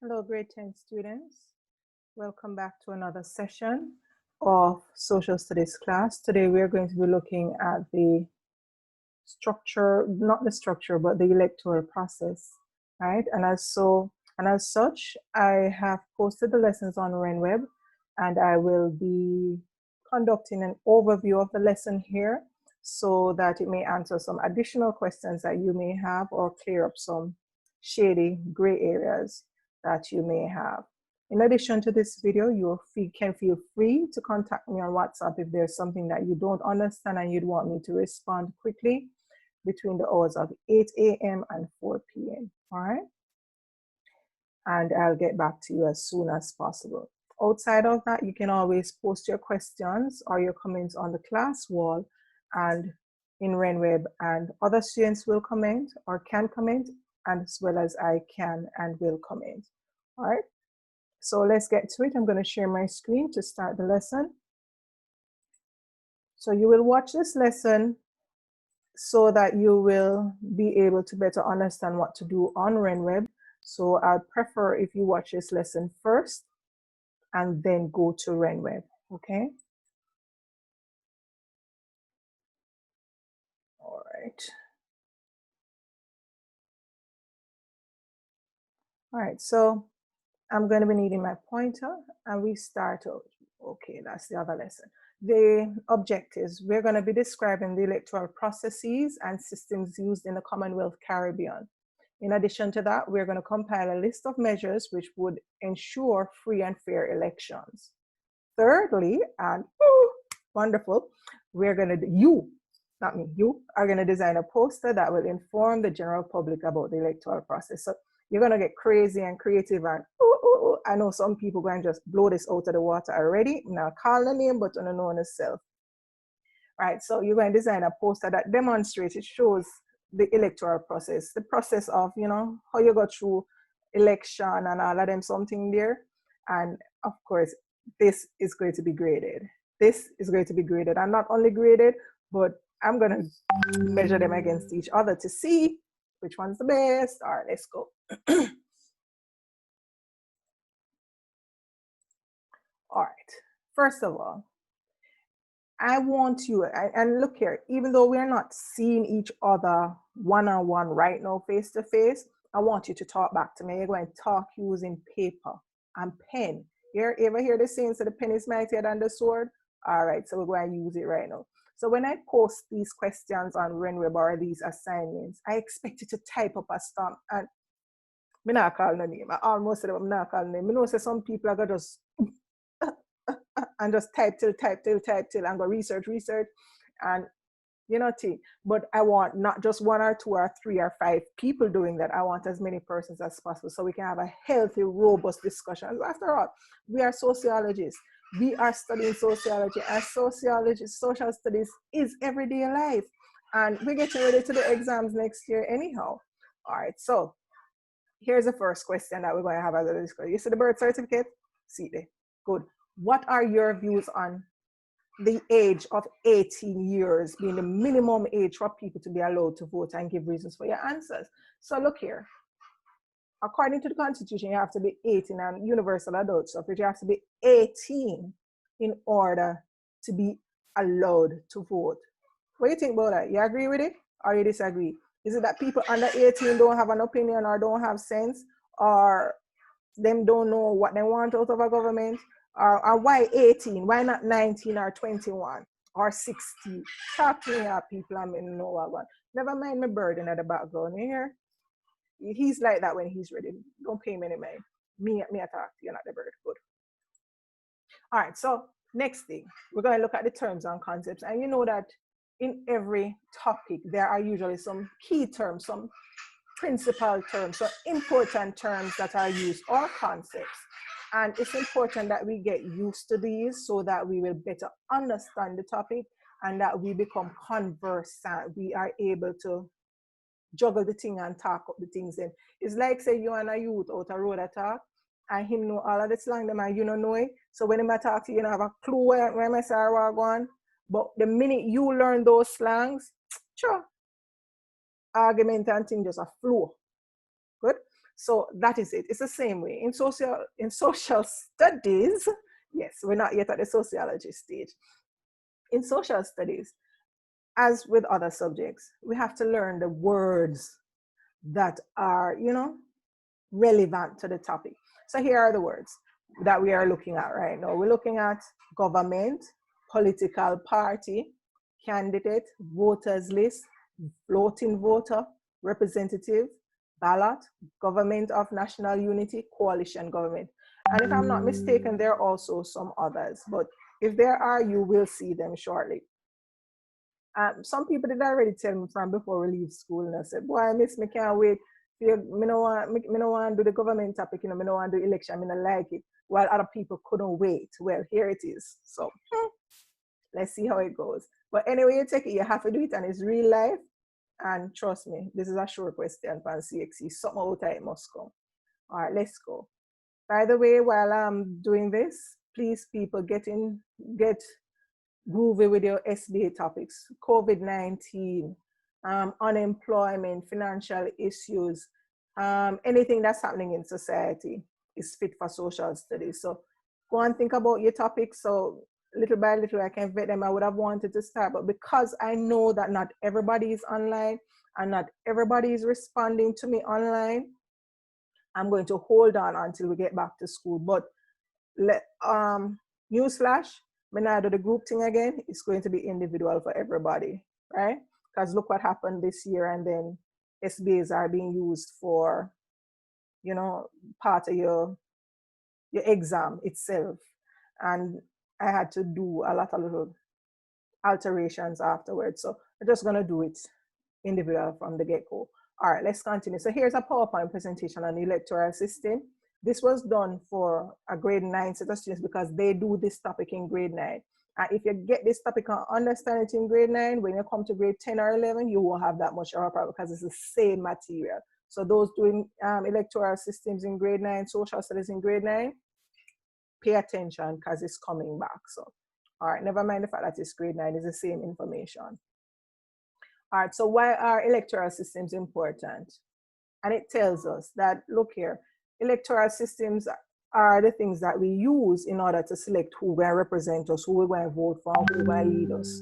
Hello, grade 10 students. Welcome back to another session of social studies class. Today we're going to be looking at the structure, not the structure, but the electoral process, right? And as such, I have posted the lessons on RenWeb, and I will be conducting an overview of the lesson here so that it may answer some additional questions that you may have or clear up some shady gray areas that you may have. In addition to this video, you can feel free to contact me on WhatsApp if there's something that you don't understand and you'd want me to respond quickly between the hours of 8 a.m. and 4 p.m. All right? And I'll get back to you as soon as possible. Outside of that, you can always post your questions or your comments on the class wall and in RenWeb, and other students will comment or can comment, as well as I can and will comment. All right? So let's get to it. I'm going to share my screen to start the lesson. So you will watch this lesson so that you will be able to better understand what to do on RenWeb. So I'd prefer if you watch this lesson first and then go to RenWeb, okay? All right. All right, so I'm going to be needing my pointer and we start out. Okay, that's the other lesson. The objectives, we're going to be describing the electoral processes and systems used in the Commonwealth Caribbean. In addition to that, we're going to compile a list of measures which would ensure free and fair elections. Thirdly, and wonderful, we're going to, you are going to design a poster that will inform the general public about the electoral process. So you're going to get crazy and creative and I know some people going to just blow this out of the water already. Now call the name, but don't know yourself. Right, so you're going to design a poster that demonstrates, it shows the electoral process, the process of, you know, how you go through election and all of them, something there. And of course, this is going to be graded. This is going to be graded, and not only graded, but I'm going to measure them against each other to see which one's the best. All right, let's go. All right, first of all, I want you, and look here, even though we're not seeing each other one-on-one right now, face-to-face, I want you to talk back to me. You're going to talk using paper and pen. You ever hear the saying, so the pen is mightier than the sword? All right, so we're going to use it right now. So when I post these questions on RenWeb or these assignments, I expect you to type up a stamp, and I'm not calling the name. I almost said I'm not calling the name. I know some people are going to just and just type till and go research and you know, but I want not just 1 or 2 or 3 or 5 people doing that. I want as many persons as possible so we can have a healthy, robust discussion. After all, we are sociologists. We are studying sociology, and social studies is everyday life, and we're getting ready to the exams next year anyhow. All right, so here's the first question that we're going to have as a discussion. You see the birth certificate? See there. Good. What are your views on the age of 18 years being the minimum age for people to be allowed to vote, and give reasons for your answers? So look here. According to the Constitution, you have to be 18, and universal adult suffrage, you have to be 18 in order to be allowed to vote. What do you think about that? You agree with it or you disagree? Is it that people under 18 don't have an opinion or don't have sense, or them don't know what they want out of a government? Or why 18? Why not 19 or 21 or 60? Talk to me, people. I mean, know what I want. Never mind my bird in the background. You hear? He's like that when he's ready. Don't pay him any mind. Me I talk to you, not the bird. Good. All right, so next thing, we're going to look at the terms and concepts. And you know that in every topic, there are usually some key terms, some principal terms, so important terms that are used, or concepts. And it's important that we get used to these so that we will better understand the topic and that we become conversant. We are able to juggle the thing and talk up the things. And it's like, say, you and a youth out a road attack, and him know all of the slang them and you don't know it. So when him talk to you, you don't have a clue where I say we're going. But the minute you learn those slangs, sure, argument and thing just a flow. Good. So that is it. It's the same way. In social studies, yes, we're not yet at the sociology stage. In social studies, as with other subjects, we have to learn the words that are, relevant to the topic. So here are the words that we are looking at right now. We're looking at government, political party, candidate, voters list, floating voter, representative, ballot, government of national unity, coalition government. And if I'm not mistaken, there are also some others, but if there are, you will see them shortly. Some people did already tell me from before we leave school, and I said, boy, I miss me, can't wait. Me no want to do the government topic, me no want to do election, me no like it. While other people couldn't wait. Well, here it is. So let's see how it goes. But anyway, you take it, you have to do it, and it's real life. And trust me, this is a short question from CXC. Something out of it must come. All right, let's go. By the way, while I'm doing this, please, people, get groovy with your SBA topics. COVID-19, unemployment, financial issues, anything that's happening in society is fit for social studies. So go and think about your topics. So little by little, I can vet them. I would have wanted to start, but because I know that not everybody is online and not everybody is responding to me online, I'm going to hold on until we get back to school. But newsflash, when I do the group thing again, it's going to be individual for everybody, right? Because look what happened this year, and then SBAs are being used for, part of your exam itself. And I had to do a lot of little alterations afterwards. So I'm just going to do it individual from the get-go. All right, let's continue. So here's a PowerPoint presentation on the electoral system. This was done for a grade 9 set of students because they do this topic in grade 9. And if you get this topic and understand it in grade 9, when you come to grade 10 or 11, you won't have that much of a problem because it's the same material. So those doing electoral systems in grade 9, social studies in grade 9, pay attention because it's coming back. So, all right, never mind the fact that it's grade 9, it's the same information. All right, so why are electoral systems important? And it tells us that, look here, electoral systems are the things that we use in order to select who will represent us, who we're going to vote for, who will lead us,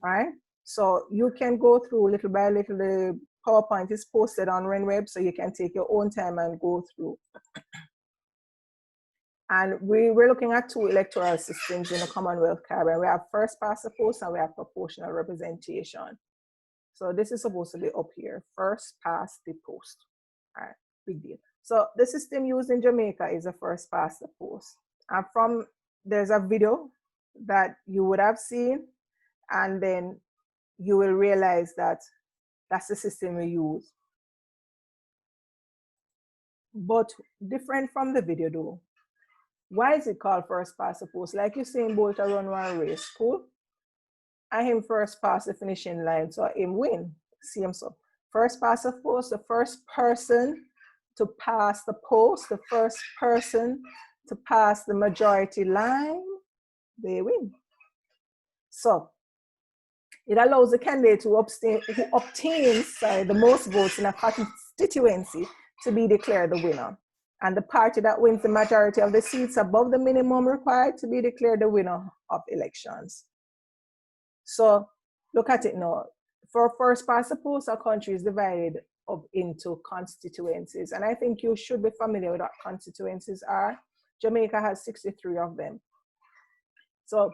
right? So you can go through little by little. The PowerPoint is posted on RenWeb, so you can take your own time and go through. And we're looking at 2 electoral systems in the Commonwealth Caribbean. We have first past the post and we have proportional representation. So this is supposed to be up here, first past the post. All right, big deal. So the system used in Jamaica is a first past the post. And there's a video that you would have seen, and then you will realize that that's the system we use. But different from the video though. Why is it called first past the post? Like you saying Bolt run one race, cool? I him first pass the finishing line, so him win. See him so. First past the post, the first person to pass the post, the first person to pass the majority line, they win. So it allows the candidate who obtains the most votes in a constituency to be declared the winner. And the party that wins the majority of the seats above the minimum required to be declared the winner of elections. So look at it now. For first past the post, our country is divided up into constituencies. And I think you should be familiar with what constituencies are. Jamaica has 63 of them. So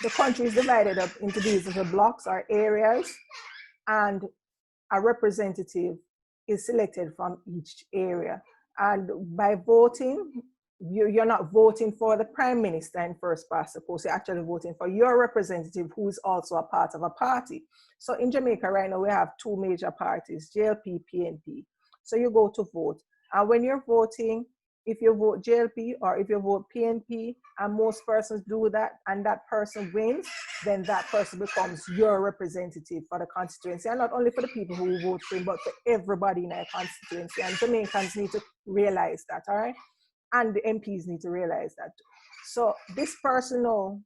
the country is divided up into these little blocks or areas, and a representative is selected from each area. And by voting, you're not voting for the prime minister in first past the post, you're actually voting for your representative who is also a part of a party. So in Jamaica right now, we have 2 major parties, JLP, PNP. So you go to vote. And when you're voting, if you vote JLP or if you vote PNP, and most persons do that, and that person wins, then that person becomes your representative for the constituency. And not only for the people who vote for him, but for everybody in our constituency. And Jamaicans need to realize that, all right? And the MPs need to realize that. So this person now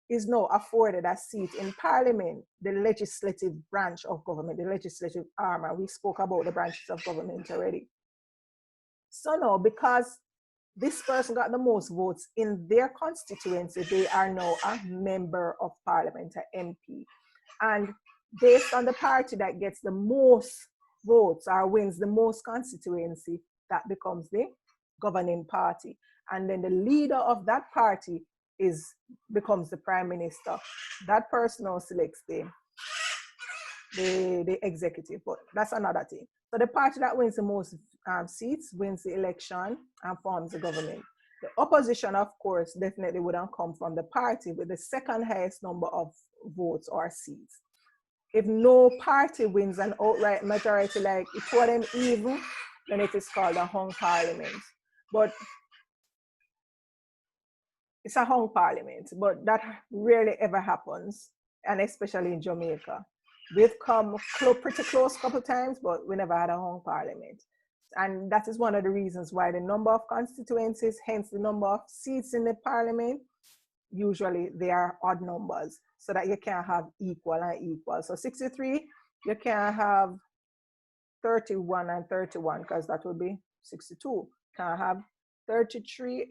is now afforded a seat in Parliament, the legislative branch of government, the legislative arm. And we spoke about the branches of government already. So no, because this person got the most votes in their constituency, they are now a member of parliament, an MP. And based on the party that gets the most votes or wins the most constituency, that becomes the governing party. And then the leader of that party becomes the prime minister. That person now selects the executive, but that's another thing. So the party that wins the most seats wins the election and forms the government. The opposition, of course, definitely wouldn't come from the party with the second highest number of votes or seats. If no party wins an outright majority, like it for them even, then it is called a hung parliament. But it's a hung parliament, but that rarely ever happens, and especially in Jamaica. We've come pretty close a couple of times, but we never had a hung parliament. And that is one of the reasons why the number of constituencies, hence the number of seats in the parliament, usually they are odd numbers, so that you can't have equal and equal. So 63, you can't have 31 and 31, because that would be 62. Can't have 32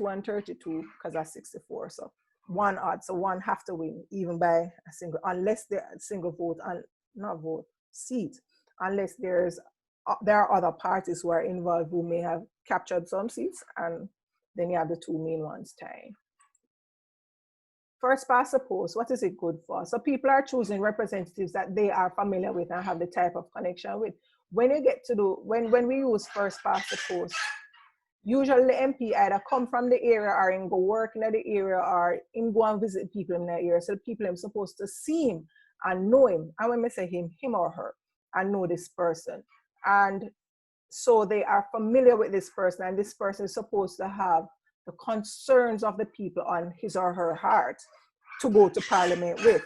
and 32, because that's 64. So one odd, so one have to win, even by a single, unless they're a single vote, and not vote, seat, unless there are other parties who are involved who may have captured some seats, and then you have the two main ones tying. First past the post, what is it good for? So people are choosing representatives that they are familiar with and have the type of connection with. When you get to when we use first past the post, usually the MP either come from the area or in go work in the area or in go and visit people in the area. So the people are supposed to see him and know him. And when I say him or her, and know this person. And so they are familiar with this person, and this person is supposed to have the concerns of the people on his or her heart to go to parliament with.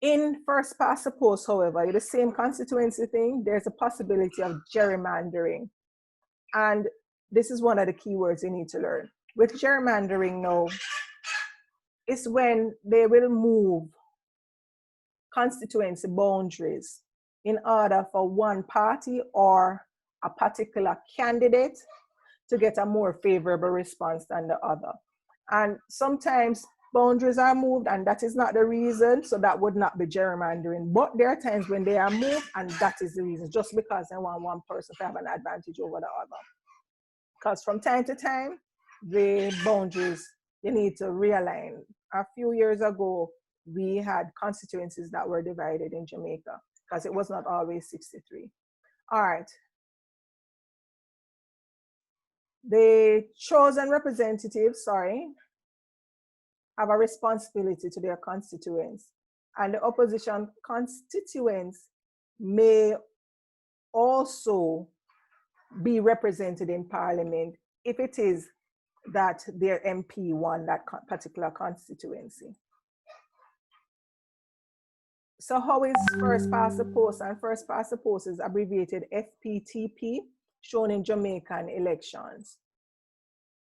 In first past the post, however, the same constituency thing, there's a possibility of gerrymandering. And this is one of the key words you need to learn. With gerrymandering now, it's when they will move constituency boundaries in order for one party or a particular candidate to get a more favorable response than the other. And sometimes boundaries are moved and that is not the reason, so that would not be gerrymandering. But there are times when they are moved and that is the reason, just because they want one person to have an advantage over the other. Because from time to time, the boundaries, you need to realign. A few years ago, we had constituencies that were divided in Jamaica because it was not always 63. All right. The chosen representatives, have a responsibility to their constituents, and the opposition constituents may also be represented in parliament if it is that their MP won that particular constituency. So how is first past the post? And first past the post is abbreviated FPTP, shown in Jamaican elections.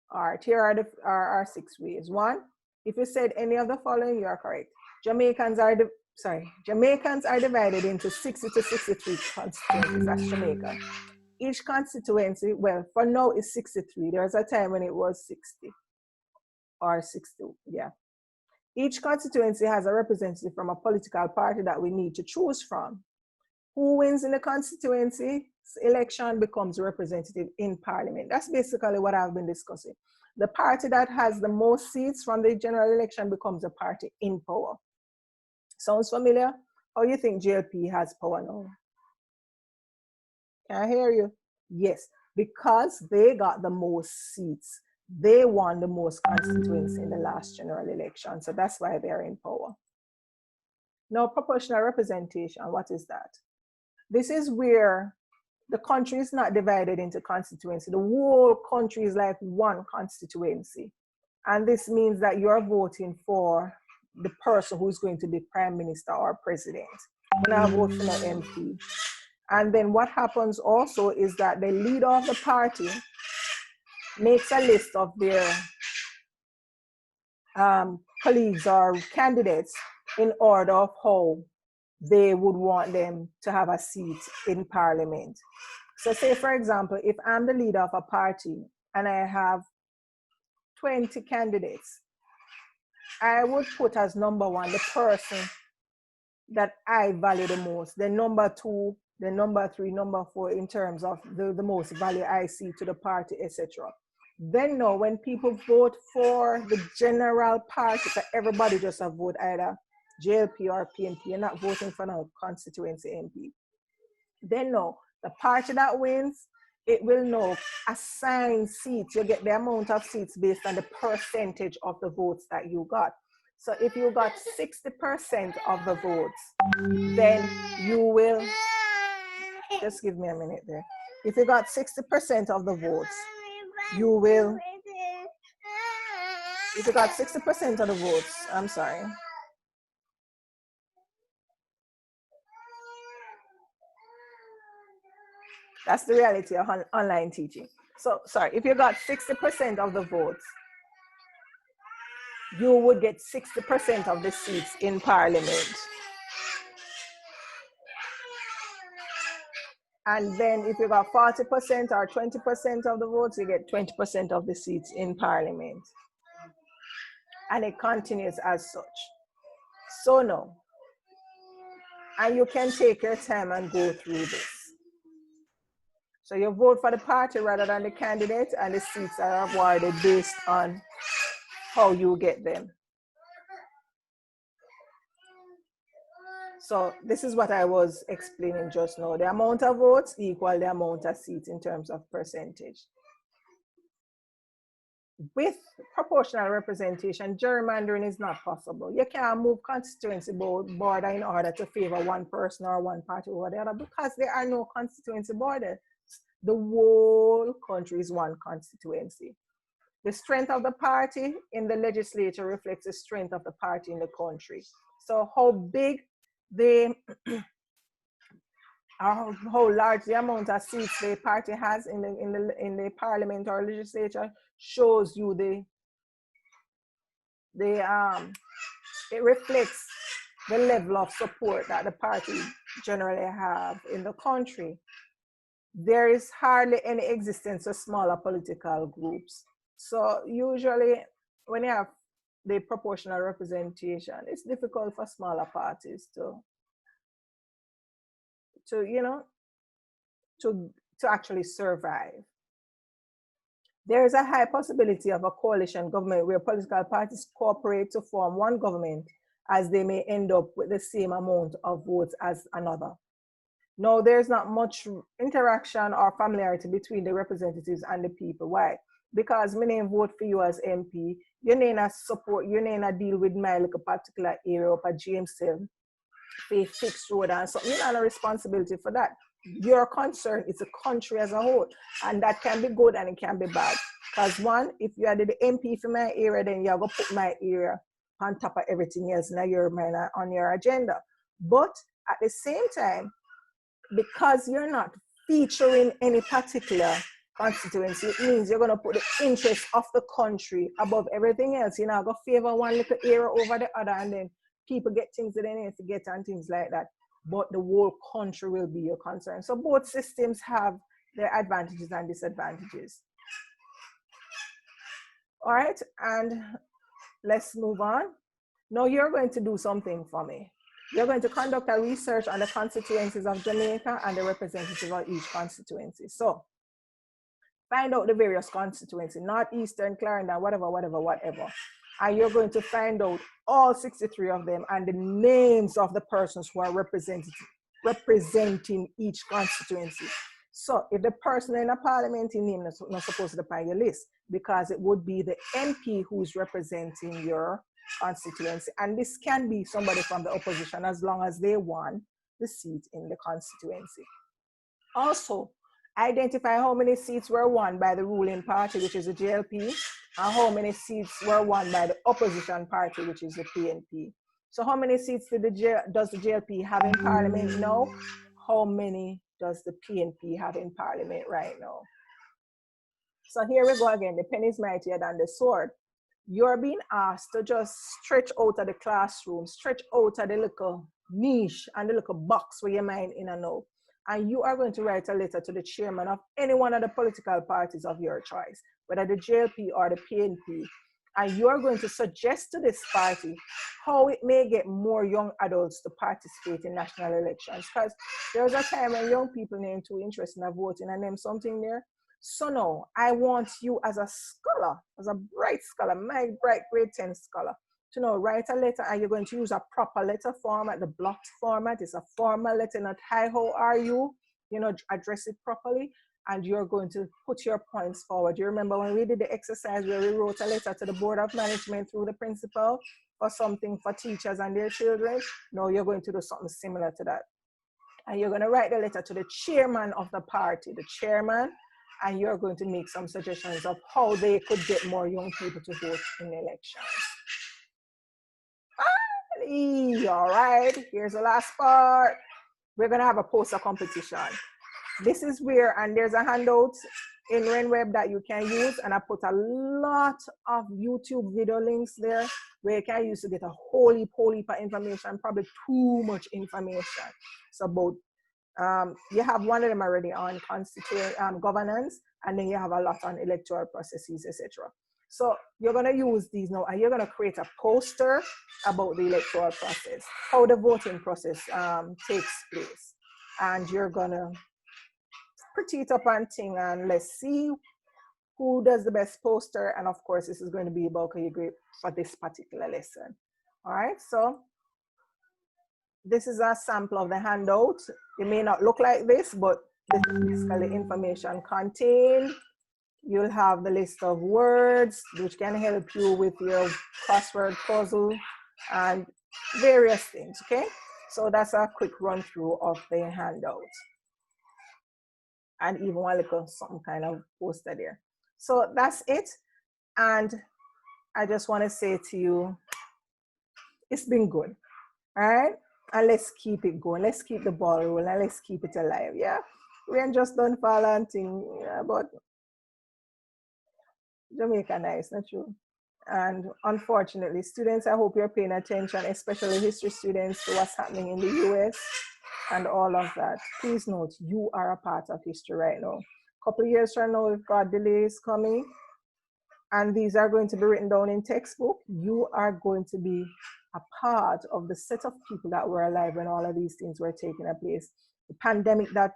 All right, here are our 6 ways. 1, if you said any of the following, you are correct. Jamaicans are divided into 60 to 63 constituencies. That's Jamaica. Each constituency, well, for now is 63. There was a time when it was 60 or 60, yeah. Each constituency has a representative from a political party that we need to choose from. Who wins in the constituency election becomes a representative in parliament. That's basically what I've been discussing. The party that has the most seats from the general election becomes a party in power. Sounds familiar? How do you think JLP has power now? Can I hear you? Yes, because they got the most seats. They won the most constituency in the last general election. So that's why they're in power. Now, proportional representation, what is that? This is where the country is not divided into constituency. The whole country is like one constituency. And this means that you're voting for the person who's going to be prime minister or president. And I vote for the MP. And then what happens also is that the leader of the party makes a list of their colleagues or candidates in order of how they would want them to have a seat in parliament. So say, for example, if I'm the leader of a party and I have 20 candidates, I would put as number one the person that I value the most, then number two, then number three, number four, in terms of the most value I see to the party, etc. Then no, when people vote for the general party, everybody just have vote either JLP or PNP, you're not voting for no constituency MP. Then no, the party that wins, it will now assign seats. You get the amount of seats based on the percentage of the votes that you got. So if you got 60% of the votes, then you will, just give me a minute there. If you got 60% of the votes, you will, if you got 60% of the votes, I'm sorry. That's the reality of online teaching. So, sorry, if you got 60% of the votes, you would get 60% of the seats in parliament. And then if you got 40% or 20% of the votes, you get 20% of the seats in parliament. And it continues as such. So no. And you can take your time and go through this. So you vote for the party rather than the candidate, and the seats are awarded based on how you get them. So this is what I was explaining just now. The amount of votes equal the amount of seats in terms of percentage. With proportional representation, gerrymandering is not possible. You can't move constituency border in order to favor one person or one party over the other, because there are no constituency borders. The whole country is one constituency. The strength of the party in the legislature reflects the strength of the party in the country. So how big how large the amount of seats the party has in the parliament or legislature shows you it reflects the level of support that the party generally have in the country. There is hardly any existence of smaller political groups. So usually when you have the proportional representation, it's difficult for smaller parties to actually survive. There is a high possibility of a coalition government where political parties cooperate to form one government, as they may end up with the same amount of votes as another. No, there's not much interaction or familiarity between the representatives and the people. Why? Because my name vote for you as MP, you need to support, you need to deal with my like a particular area of a GM7, a fixed road and so you have a responsibility for that. Your concern is the country as a whole, and that can be good and it can be bad. Because one, if you are the MP for my area, then you're going to put my area on top of everything else now you're on your agenda. But at the same time, because you're not featuring any particular constituency, it means you're going to put the interest of the country above everything else. You're not going to favor one little area over the other, and then people get things that they need to get and things like that. But the whole country will be your concern. So both systems have their advantages and disadvantages. All right, and let's move on. Now you're going to do something for me. You're going to conduct a research on the constituencies of Jamaica and the representatives of each constituency. So find out the various constituencies, Northeastern, Clarendon, whatever. And you're going to find out all 63 of them and the names of the persons who are representing each constituency. So if the person in a parliamentary name is not supposed to be on your list, because it would be the MP who's representing your constituency. And this can be somebody from the opposition as long as they won the seat in the constituency. Also, identify how many seats were won by the ruling party, which is the JLP, and how many seats were won by the opposition party, which is the PNP. So how many seats does the JLP have in parliament now? How many does the PNP have in parliament right now? So here we go again. The penny is mightier than the sword. You're being asked to just stretch out of the classroom, stretch out of the little niche and the little box where your mind in and out. And you are going to write a letter to the chairman of any one of the political parties of your choice, whether the JLP or the PNP. And you're going to suggest to this party how it may get more young adults to participate in national elections. Because there was a time when young people named too interested in voting and name something there. So now I want you as a scholar, as a bright scholar, my bright grade 10 scholar, to know, write a letter, and you're going to use a proper letter format, the blocked format. It's a formal letter, not hi, how are you? You know, address it properly, and you're going to put your points forward. You remember when we did the exercise where we wrote a letter to the board of management through the principal for something for teachers and their children? No, you're going to do something similar to that. And you're going to write the letter to the chairman of the party, the chairman, and you're going to make some suggestions of how they could get more young people to vote in the elections. All right, here's the last part. We're going to have a poster competition. This is where, and there's a handout in RenWeb that you can use, and I put a lot of YouTube video links there where you can use to get a whole heap of information, probably too much information. So about, you have one of them already on governance, and then you have a lot on electoral processes, etc. So you're going to use these now, and you're going to create a poster about the electoral process, how the voting process takes place. And you're going to pretty it up and thing, and let's see who does the best poster. And of course, this is going to be about your grade for this particular lesson. All right, so this is a sample of the handout. It may not look like this, but this is basically information contained. You'll have the list of words which can help you with your crossword puzzle and various things, okay? So that's a quick run through of the handout. And even one little some kind of poster there. So that's it. And I just want to say to you, it's been good, all right? And let's keep it going. Let's keep the ball rolling, and let's keep it alive, yeah? We ain't just done fall thing, yeah, but Jamaica nice, not true? And unfortunately, students, I hope you're paying attention, especially history students, to what's happening in the US and all of that. Please note, you are a part of history right now. A couple of years from now, we've got delays coming, and these are going to be written down in textbook. You are going to be a part of the set of people that were alive when all of these things were taking place. The pandemic that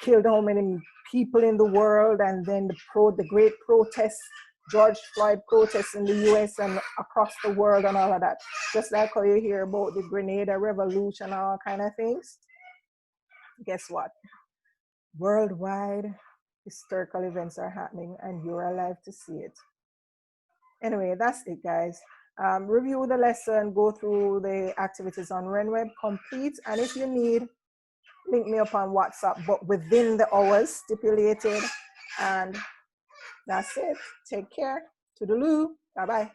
killed how many people in the world, and then the great protests, George Floyd protests in the US and across the world and all of that. Just like how you hear about the Grenada Revolution and all kind of things. Guess what? Worldwide historical events are happening, and you're alive to see it. Anyway, that's it, guys. Review the lesson, go through the activities on RenWeb, complete, and if you need, link me up on WhatsApp, but within the hours stipulated. And that's it. Take care. Toodaloo. Bye-bye.